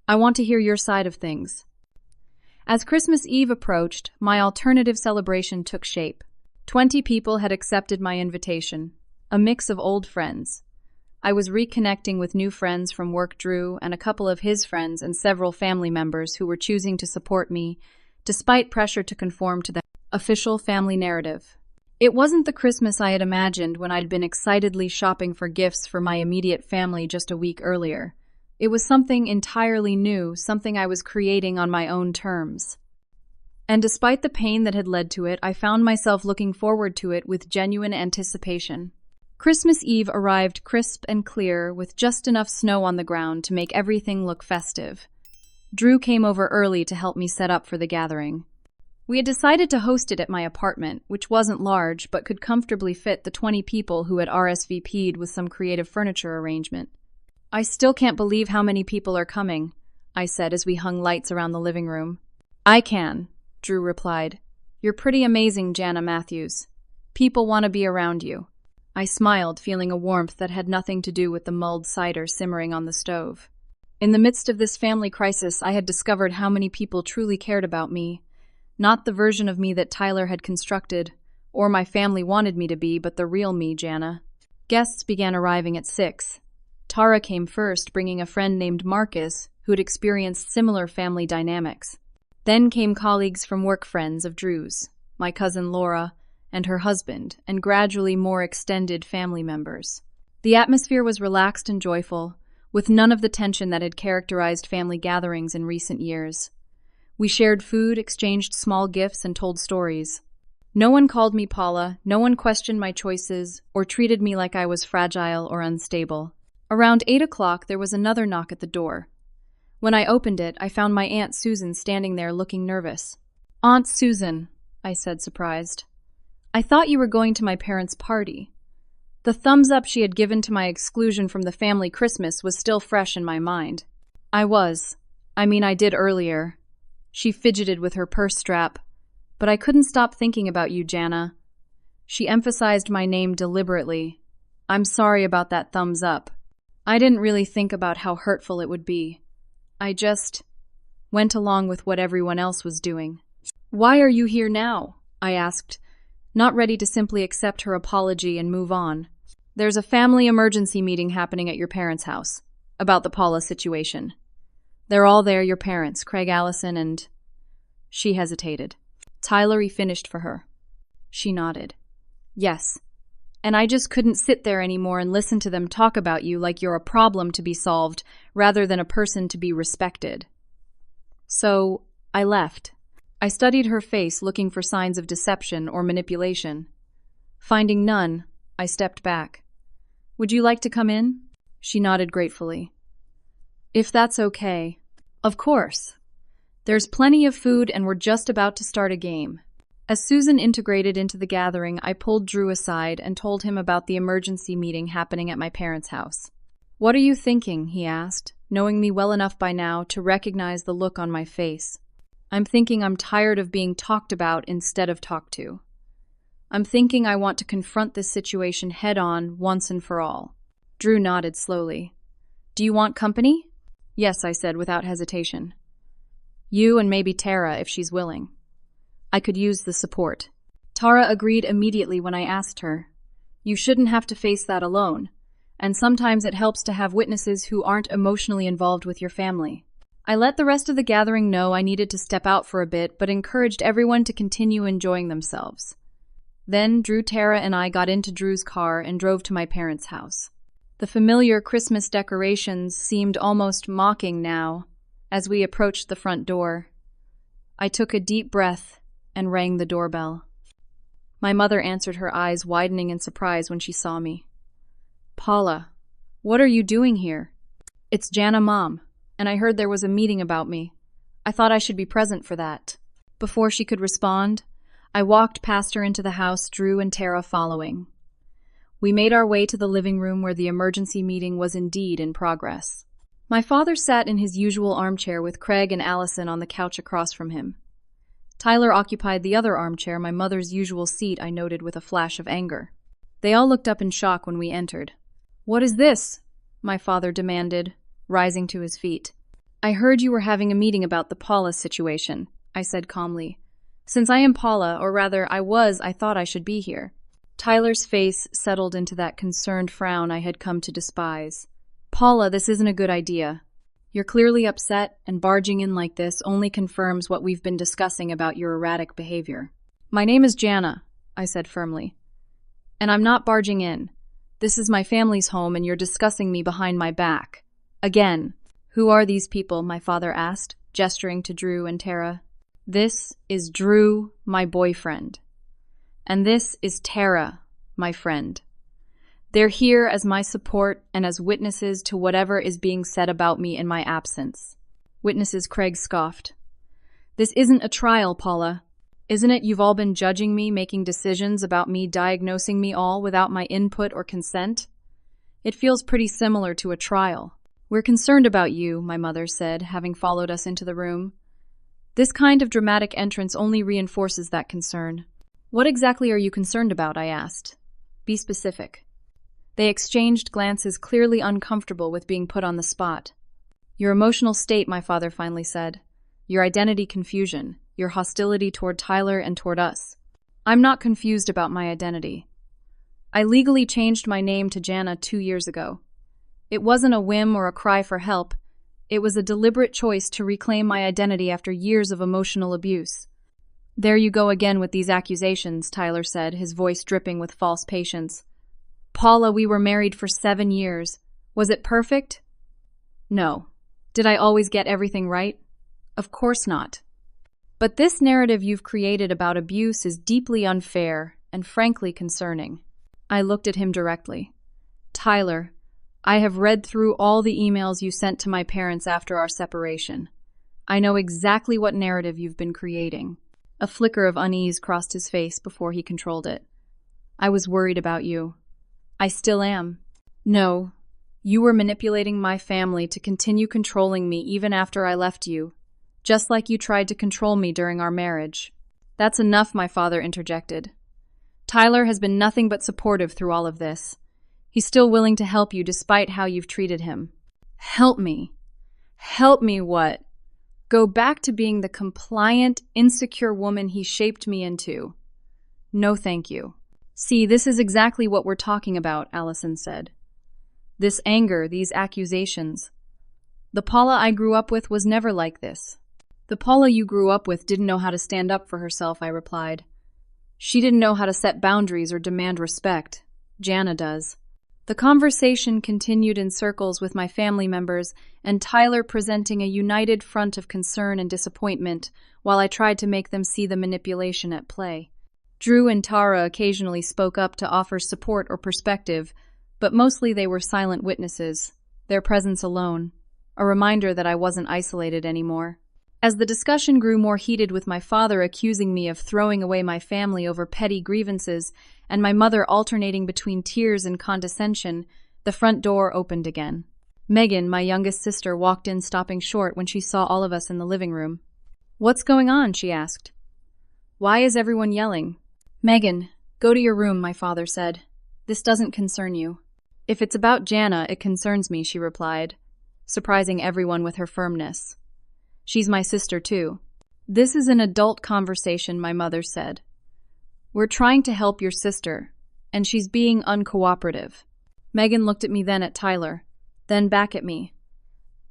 I want to hear your side of things." As Christmas Eve approached, my alternative celebration took shape. 20 people had accepted my invitation, a mix of old friends. I was reconnecting with new friends from work: Drew and a couple of his friends, and several family members who were choosing to support me despite pressure to conform to the official family narrative. It wasn't the Christmas I had imagined when I'd been excitedly shopping for gifts for my immediate family just a week earlier. It was something entirely new, something I was creating on my own terms. And despite the pain that had led to it, I found myself looking forward to it with genuine anticipation. Christmas Eve arrived crisp and clear, with just enough snow on the ground to make everything look festive. Drew came over early to help me set up for the gathering. We had decided to host it at my apartment, which wasn't large but could comfortably fit the 20 people who had RSVP'd with some creative furniture arrangement. "I still can't believe how many people are coming," I said as we hung lights around the living room. "I can," Drew replied. "You're pretty amazing, Jana Matthews. People want to be around you." I smiled, feeling a warmth that had nothing to do with the mulled cider simmering on the stove. In the midst of this family crisis, I had discovered how many people truly cared about me. Not the version of me that Tyler had constructed, or my family wanted me to be, but the real me, Jana. Guests began arriving at 6. Tara came first, bringing a friend named Marcus, who had experienced similar family dynamics. Then came colleagues from work, friends of Drew's, my cousin Laura, and her husband, and gradually more extended family members. The atmosphere was relaxed and joyful, with none of the tension that had characterized family gatherings in recent years. We shared food, exchanged small gifts, and told stories. No one called me Paula, no one questioned my choices, or treated me like I was fragile or unstable. Around 8 o'clock, there was another knock at the door. When I opened it, I found my Aunt Susan standing there looking nervous. "Aunt Susan," I said, surprised. "I thought you were going to my parents' party." The thumbs up she had given to my exclusion from the family Christmas was still fresh in my mind. I did earlier. She fidgeted with her purse strap. "But I couldn't stop thinking about you, Jana." She emphasized my name deliberately. "I'm sorry about that thumbs up. I didn't really think about how hurtful it would be. I just went along with what everyone else was doing." "Why are you here now?" I asked, not ready to simply accept her apology and move on. "There's a family emergency meeting happening at your parents' house about the Paula situation. They're all there, your parents, Craig, Allison, and..." She hesitated. "Tyler finished for her." She nodded. Yes. And I just couldn't sit there anymore and listen to them talk about you like you're a problem to be solved rather than a person to be respected. So, I left. I studied her face looking for signs of deception or manipulation. Finding none, I stepped back. Would you like to come in? She nodded gratefully. If that's okay. Of course. There's plenty of food and we're just about to start a game. As Susan integrated into the gathering, I pulled Drew aside and told him about the emergency meeting happening at my parents' house. What are you thinking? He asked, knowing me well enough by now to recognize the look on my face. I'm thinking I'm tired of being talked about instead of talked to. I'm thinking I want to confront this situation head-on once and for all. Drew nodded slowly. Do you want company? Yes, I said without hesitation. You and maybe Tara if she's willing. I could use the support. Tara agreed immediately when I asked her. You shouldn't have to face that alone, and sometimes it helps to have witnesses who aren't emotionally involved with your family. I let the rest of the gathering know I needed to step out for a bit, but encouraged everyone to continue enjoying themselves. Then Drew, Tara, and I got into Drew's car and drove to my parents' house. The familiar Christmas decorations seemed almost mocking now as we approached the front door. I took a deep breath and rang the doorbell. My mother answered, her eyes widening in surprise when she saw me. Paula, what are you doing here? It's Jana, Mom, and I heard there was a meeting about me. I thought I should be present for that. Before she could respond, I walked past her into the house, Drew and Tara following. We made our way to the living room where the emergency meeting was indeed in progress. My father sat in his usual armchair with Craig and Allison on the couch across from him. Tyler occupied the other armchair, my mother's usual seat, I noted with a flash of anger. They all looked up in shock when we entered. What is this? My father demanded, rising to his feet. I heard you were having a meeting about the Paula situation, I said calmly. Since I am Paula, or rather I thought I should be here. Tyler's face settled into that concerned frown I had come to despise. Paula, this isn't a good idea. You're clearly upset, and barging in like this only confirms what we've been discussing about your erratic behavior. My name is Jana, I said firmly. And I'm not barging in. This is my family's home and you're discussing me behind my back. Again. Who are these people? My father asked, gesturing to Drew and Tara. This is Drew, my boyfriend. And this is Tara, my friend. They're here as my support and as witnesses to whatever is being said about me in my absence. Witnesses, Craig scoffed. This isn't a trial, Paula. Isn't it you've all been judging me, making decisions about me, diagnosing me all without my input or consent? It feels pretty similar to a trial. We're concerned about you, my mother said, having followed us into the room. This kind of dramatic entrance only reinforces that concern. What exactly are you concerned about? I asked. Be specific. They exchanged glances, clearly uncomfortable with being put on the spot. Your emotional state, my father finally said. Your identity confusion. Your hostility toward Tyler and toward us. I'm not confused about my identity. I legally changed my name to Jana 2 years ago. It wasn't a whim or a cry for help. It was a deliberate choice to reclaim my identity after years of emotional abuse. There you go again with these accusations, Tyler said, his voice dripping with false patience. Paula, we were married for 7 years. Was it perfect? No. Did I always get everything right? Of course not. But this narrative you've created about abuse is deeply unfair and frankly concerning. I looked at him directly. Tyler, I have read through all the emails you sent to my parents after our separation. I know exactly what narrative you've been creating. A flicker of unease crossed his face before he controlled it. I was worried about you. I still am. No, you were manipulating my family to continue controlling me even after I left you, just like you tried to control me during our marriage. That's enough, my father interjected. Tyler has been nothing but supportive through all of this. He's still willing to help you despite how you've treated him. Help me. Help me what? Go back to being the compliant, insecure woman he shaped me into. No, thank you. See, this is exactly what we're talking about, Allison said. This anger, these accusations. The Paula I grew up with was never like this. The Paula you grew up with didn't know how to stand up for herself, I replied. She didn't know how to set boundaries or demand respect. Jana does. The conversation continued in circles with my family members and Tyler presenting a united front of concern and disappointment while I tried to make them see the manipulation at play. Drew and Tara occasionally spoke up to offer support or perspective, but mostly they were silent witnesses, their presence alone, a reminder that I wasn't isolated anymore. As the discussion grew more heated with my father accusing me of throwing away my family over petty grievances and my mother alternating between tears and condescension, the front door opened again. Megan, my youngest sister, walked in stopping short when she saw all of us in the living room. "What's going on?" she asked. "Why is everyone yelling?" "Megan, go to your room," my father said. "This doesn't concern you." "If it's about Jana, it concerns me," she replied, surprising everyone with her firmness. "She's my sister, too." "This is an adult conversation," my mother said. "We're trying to help your sister, and she's being uncooperative." Megan looked at me, then at Tyler, then back at me.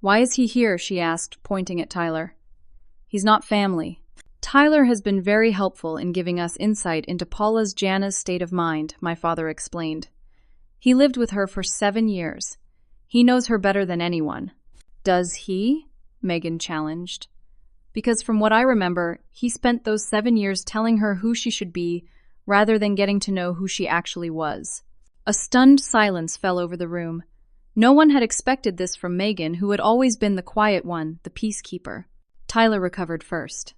"Why is he here?" she asked, pointing at Tyler. "He's not family." "Tyler has been very helpful in giving us insight into Jana's state of mind," my father explained. "He lived with her for 7 years. He knows her better than anyone." "Does he?" Megan challenged. "Because from what I remember, he spent those 7 years telling her who she should be rather than getting to know who she actually was." A stunned silence fell over the room. No one had expected this from Megan, who had always been the quiet one, the peacekeeper. Tyler recovered first.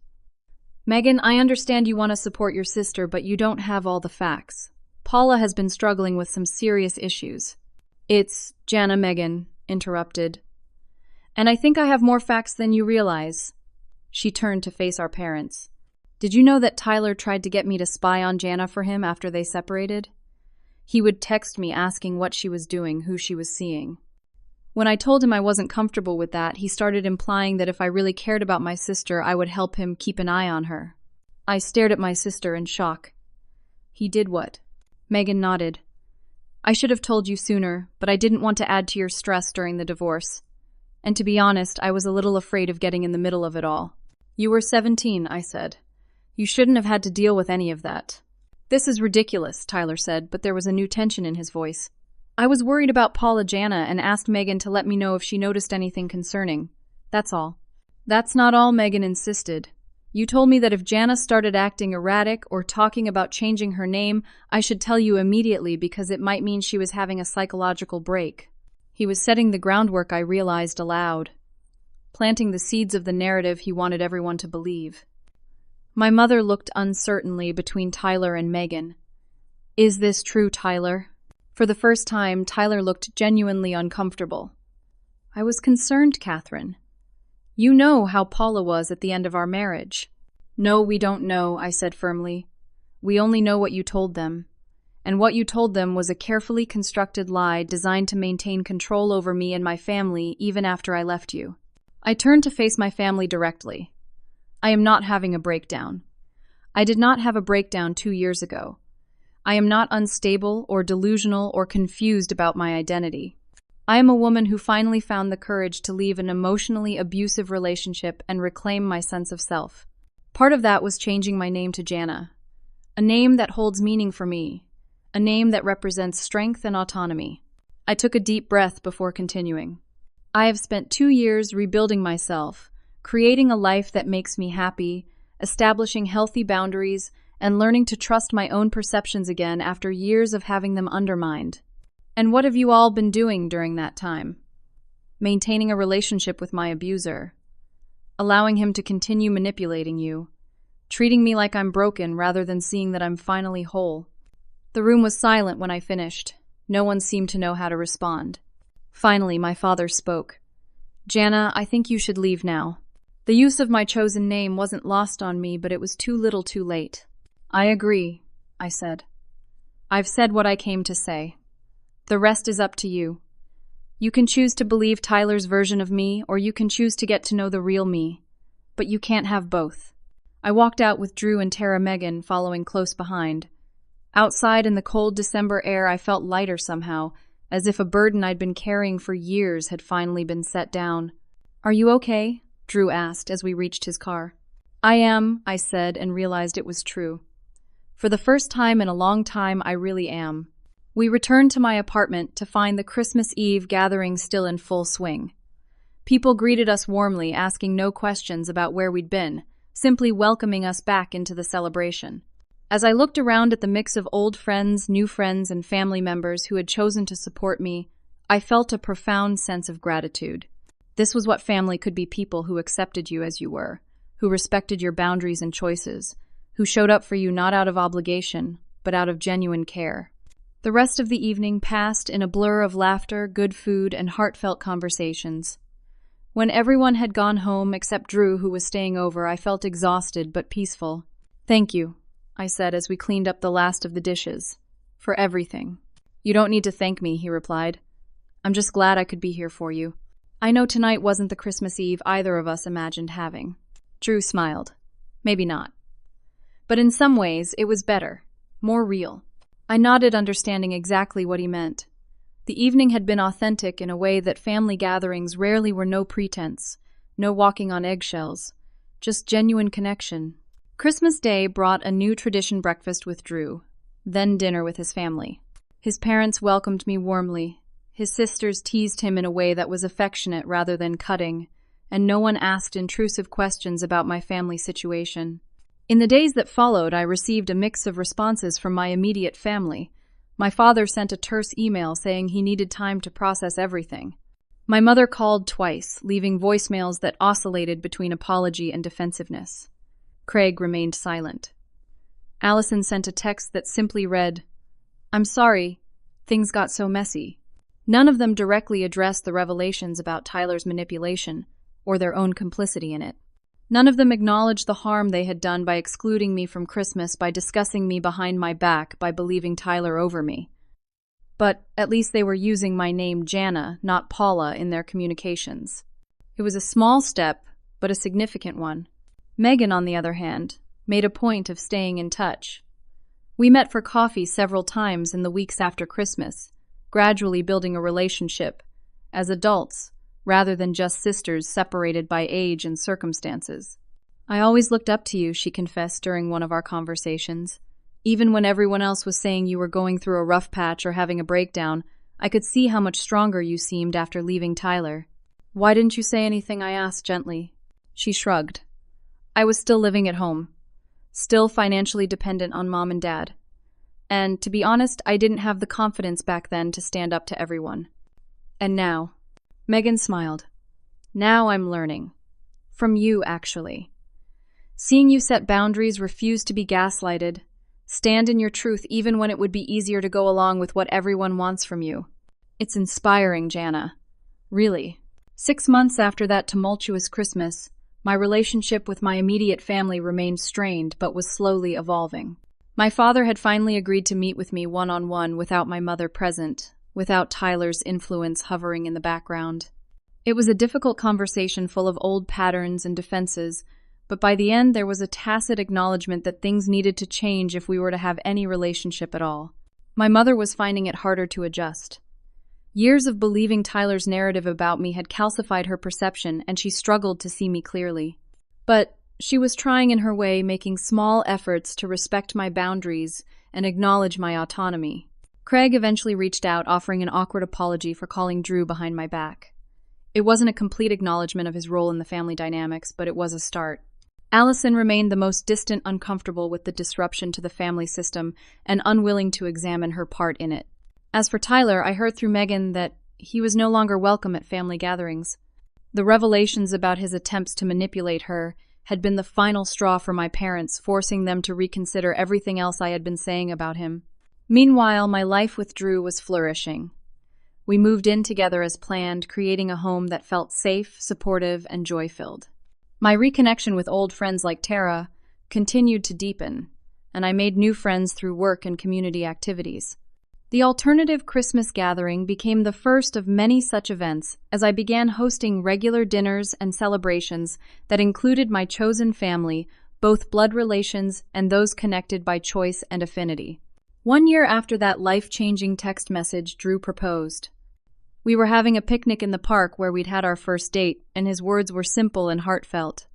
"Megan, I understand you want to support your sister, but you don't have all the facts. Paula has been struggling with some serious issues." Jana Megan interrupted. "And I think I have more facts than you realize." She turned to face our parents. "Did you know that Tyler tried to get me to spy on Jana for him after they separated? He would text me asking what she was doing, who she was seeing. When I told him I wasn't comfortable with that, he started implying that if I really cared about my sister, I would help him keep an eye on her." I stared at my sister in shock. "He did what?" Megan nodded. "I should have told you sooner, but I didn't want to add to your stress during the divorce. And to be honest, I was a little afraid of getting in the middle of it all." "You were 17, I said. "You shouldn't have had to deal with any of that." "This is ridiculous," Tyler said, but there was a new tension in his voice. "I was worried about Jana and asked Megan to let me know if she noticed anything concerning. That's all." "That's not all," Megan insisted. "You told me that if Jana started acting erratic or talking about changing her name, I should tell you immediately because it might mean she was having a psychological break." He was setting the groundwork, I realized aloud, planting the seeds of the narrative he wanted everyone to believe. My mother looked uncertainly between Tyler and Megan. "Is this true, Tyler?" For the first time, Tyler looked genuinely uncomfortable. "I was concerned, Catherine. You know how Paula was at the end of our marriage." "No, we don't know," I said firmly. "We only know what you told them. And what you told them was a carefully constructed lie designed to maintain control over me and my family even after I left you." I turned to face my family directly. "I am not having a breakdown. I did not have a breakdown 2 years ago. I am not unstable or delusional or confused about my identity. I am a woman who finally found the courage to leave an emotionally abusive relationship and reclaim my sense of self. Part of that was changing my name to Jana, a name that holds meaning for me, a name that represents strength and autonomy." I took a deep breath before continuing. "I have spent 2 years rebuilding myself, creating a life that makes me happy, establishing healthy boundaries, and learning to trust my own perceptions again after years of having them undermined. And what have you all been doing during that time? Maintaining a relationship with my abuser, allowing him to continue manipulating you, treating me like I'm broken rather than seeing that I'm finally whole." The room was silent when I finished. No one seemed to know how to respond. Finally, my father spoke. "Jana, I think you should leave now." The use of my chosen name wasn't lost on me, but it was too little too late. "I agree," I said. "I've said what I came to say. The rest is up to you. You can choose to believe Tyler's version of me, or you can choose to get to know the real me. But you can't have both." I walked out with Drew and Tara Megan following close behind. Outside in the cold December air, I felt lighter somehow, as if a burden I'd been carrying for years had finally been set down. "Are you okay?" Drew asked as we reached his car. "I am," I said, and realized it was true. For the first time in a long time, I really am. We returned to my apartment to find the Christmas Eve gathering still in full swing. People greeted us warmly, asking no questions about where we'd been, simply welcoming us back into the celebration. As I looked around at the mix of old friends, new friends, and family members who had chosen to support me, I felt a profound sense of gratitude. This was what family could be: people who accepted you as you were, who respected your boundaries and choices, who showed up for you not out of obligation, but out of genuine care. The rest of the evening passed in a blur of laughter, good food, and heartfelt conversations. When everyone had gone home except Drew, who was staying over, I felt exhausted but peaceful. "Thank you," I said as we cleaned up the last of the dishes. "For everything." "You don't need to thank me," he replied. "I'm just glad I could be here for you. I know tonight wasn't the Christmas Eve either of us imagined having." Drew smiled. "Maybe not. But in some ways, it was better, more real." I nodded, understanding exactly what he meant. The evening had been authentic in a way that family gatherings rarely were. No pretense, no walking on eggshells, just genuine connection. Christmas Day brought a new tradition: breakfast with Drew, then dinner with his family. His parents welcomed me warmly. His sisters teased him in a way that was affectionate rather than cutting, and no one asked intrusive questions about my family situation. In the days that followed, I received a mix of responses from my immediate family. My father sent a terse email saying he needed time to process everything. My mother called twice, leaving voicemails that oscillated between apology and defensiveness. Craig remained silent. Allison sent a text that simply read, "I'm sorry, things got so messy." None of them directly addressed the revelations about Tyler's manipulation or their own complicity in it. None of them acknowledged the harm they had done by excluding me from Christmas, by discussing me behind my back, by believing Tyler over me. But at least they were using my name Jana, not Paula, in their communications. It was a small step, but a significant one. Megan, on the other hand, made a point of staying in touch. We met for coffee several times in the weeks after Christmas, gradually building a relationship as adults, rather than just sisters separated by age and circumstances. "I always looked up to you," she confessed during one of our conversations. "Even when everyone else was saying you were going through a rough patch or having a breakdown, I could see how much stronger you seemed after leaving Tyler." "Why didn't you say anything?" I asked gently. She shrugged. "I was still living at home, still financially dependent on Mom and Dad. And, to be honest, I didn't have the confidence back then to stand up to everyone. And now," Megan smiled, "now I'm learning. From you, actually. Seeing you set boundaries, refuse to be gaslighted, stand in your truth even when it would be easier to go along with what everyone wants from you. It's inspiring, Jana. Really." 6 months after that tumultuous Christmas, my relationship with my immediate family remained strained but was slowly evolving. My father had finally agreed to meet with me one-on-one without my mother present, without Tyler's influence hovering in the background. It was a difficult conversation full of old patterns and defenses, but by the end there was a tacit acknowledgement that things needed to change if we were to have any relationship at all. My mother was finding it harder to adjust. Years of believing Tyler's narrative about me had calcified her perception, and she struggled to see me clearly. But she was trying in her way, making small efforts to respect my boundaries and acknowledge my autonomy. Craig eventually reached out, offering an awkward apology for calling Drew behind my back. It wasn't a complete acknowledgement of his role in the family dynamics, but it was a start. Allison remained the most distant, uncomfortable with the disruption to the family system and unwilling to examine her part in it. As for Tyler, I heard through Megan that he was no longer welcome at family gatherings. The revelations about his attempts to manipulate her had been the final straw for my parents, forcing them to reconsider everything else I had been saying about him. Meanwhile, my life with Drew was flourishing. We moved in together as planned, creating a home that felt safe, supportive, and joy-filled. My reconnection with old friends like Tara continued to deepen, and I made new friends through work and community activities. The alternative Christmas gathering became the first of many such events as I began hosting regular dinners and celebrations that included my chosen family, both blood relations and those connected by choice and affinity. 1 year after that life-changing text message, Drew proposed. We were having a picnic in the park where we'd had our first date, and his words were simple and heartfelt.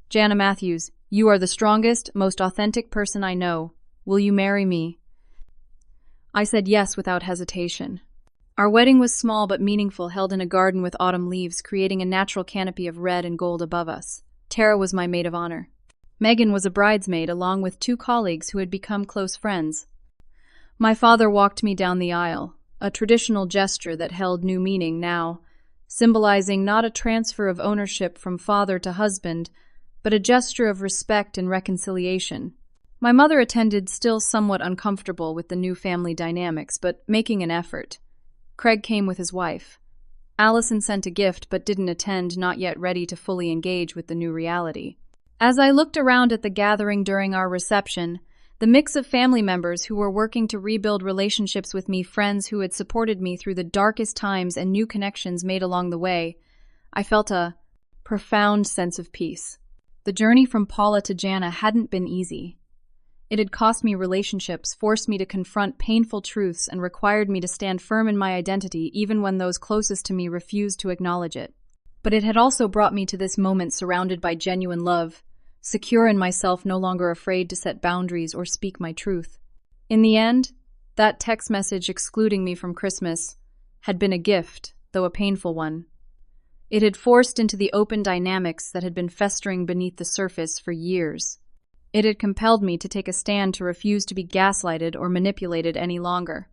"Jana Matthews, you are the strongest, most authentic person I know. Will you marry me? I said yes without hesitation. Our wedding was small but meaningful, held in a garden with autumn leaves, creating a natural canopy of red and gold above us. Tara was my maid of honor. Megan was a bridesmaid, along with 2 colleagues who had become close friends. My father walked me down the aisle, a traditional gesture that held new meaning now, symbolizing not a transfer of ownership from father to husband, but a gesture of respect and reconciliation. My mother attended, still somewhat uncomfortable with the new family dynamics, but making an effort. Craig came with his wife. Allison sent a gift but didn't attend, not yet ready to fully engage with the new reality. As I looked around at the gathering during our reception, the mix of family members who were working to rebuild relationships with me, friends who had supported me through the darkest times, and new connections made along the way, I felt a profound sense of peace. The journey from Paula to Jana hadn't been easy. It had cost me relationships, forced me to confront painful truths, and required me to stand firm in my identity even when those closest to me refused to acknowledge it. But it had also brought me to this moment surrounded by genuine love, secure in myself, no longer afraid to set boundaries or speak my truth. In the end, that text message excluding me from Christmas had been a gift, though a painful one. It had forced into the open dynamics that had been festering beneath the surface for years. It had compelled me to take a stand to refuse to be gaslighted or manipulated any longer.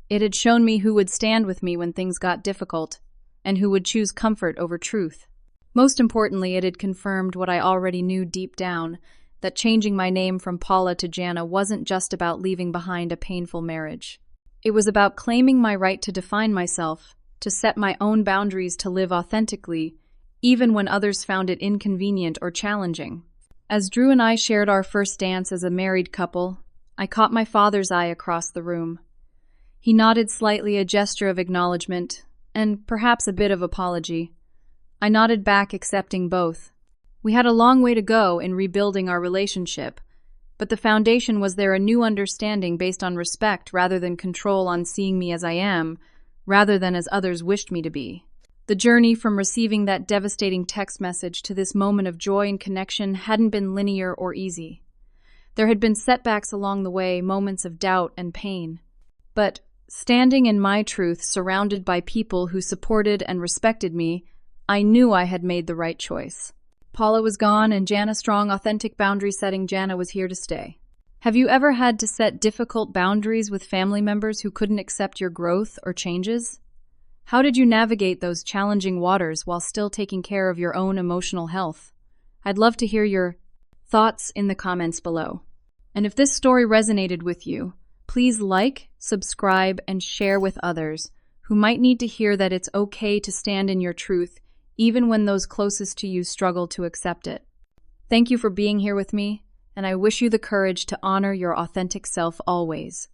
It had shown me who would stand with me when things got difficult, and who would choose comfort over truth. Most importantly, it had confirmed what I already knew deep down, that changing my name from Paula to Jana wasn't just about leaving behind a painful marriage. It was about claiming my right to define myself, to set my own boundaries, to live authentically, even when others found it inconvenient or challenging. As Drew and I shared our first dance as a married couple, I caught my father's eye across the room. He nodded slightly, a gesture of acknowledgement, and perhaps a bit of apology. I nodded back, accepting both. We had a long way to go in rebuilding our relationship, but the foundation was there, a new understanding based on respect rather than control, on seeing me as I am, rather than as others wished me to be. The journey from receiving that devastating text message to this moment of joy and connection hadn't been linear or easy. There had been setbacks along the way, moments of doubt and pain. But standing in my truth, surrounded by people who supported and respected me, I knew I had made the right choice. Paula was gone, and Jana, strong, authentic boundary setting Jana, was here to stay. Have you ever had to set difficult boundaries with family members who couldn't accept your growth or changes? How did you navigate those challenging waters while still taking care of your own emotional health? I'd love to hear your thoughts in the comments below. And if this story resonated with you, please like, subscribe, and share with others who might need to hear that it's okay to stand in your truth, even when those closest to you struggle to accept it. Thank you for being here with me, and I wish you the courage to honor your authentic self always.